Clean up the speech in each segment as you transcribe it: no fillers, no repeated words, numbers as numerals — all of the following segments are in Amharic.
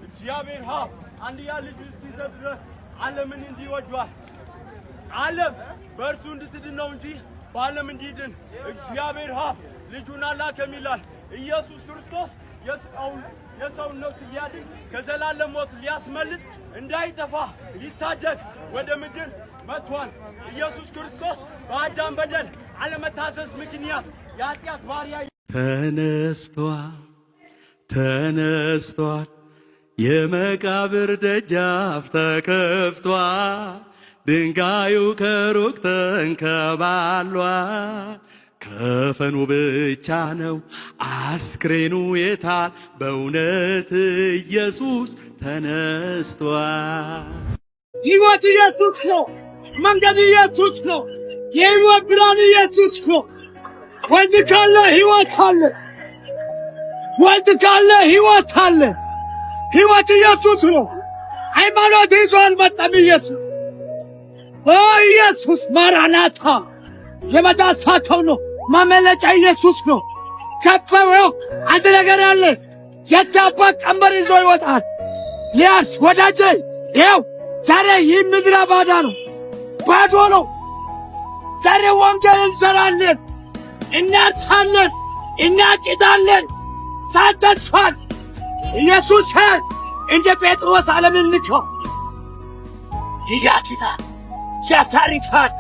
እግዚአብሔር አንድያ ልጅ እስኪሰጥ ድረስ ዓለምን እንዲወዷል ዓለም በእርሱ እንድትድን ነው እንጂ በዓለም እንዲድን እግዚአብሔር ልጁን አላከም ይላል። ኢየሱስ ክርስቶስ የሰውን ነፍስ ሊያድን ከዘላለም ሞት ሊያስመልጥ እንዳይጠፋ ሊታደግ ወደ ምድር መጥቷል። ኢየሱስ ክርስቶስ በአዳም በደል አለመታዘዝ ምክንያት የኃጢአት ባሪያ ተነስቷል የመቃብር ደጃፍ ተከፍቷል ድንጋዩ ከሩቅ ተንከባሏል ከፈኑ ብቻ ነው አስክሬኑ የታል በእውነት ኢየሱስ ተነስቷል ሕይወት ኢየሱስ ነው መንገድ ኢየሱስ ነው የሕይወት ብርሃን ኢየሱስ ነው ወልድ ካለ ሕይወት አለ ወልድ ካለ ሕይወት አለ ሕይወት ኢየሱስ ነው ሃይማኖት ይዞ አልመጣም ኢየሱስ ኢየሱስ ማራናታ የመዳሳተው ነው ማመለጫ ኢየሱስ ነው ከፈው አንድ ነገር አለ የታባ ቀንበር ይዞ ይወጣል ሊያርስ ወዳጄ ይኸው ዛሬ ይህ ምድረ ባዳ ነው ባዶ ነው ዛሬ ወንጌል እንሰራለን እናርሳለን እናጭዳለን ሳተርፋል ኢየሱስ እንደ ጴጥሮስ ዓለምን ልከው ይያኪታል ያሳርፋል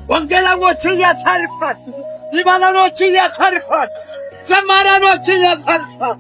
ወንጌላዎችን ያሳርፋል ሊባኖችን ያሳርፋል ዘማሪያኖችን ያሳርፋል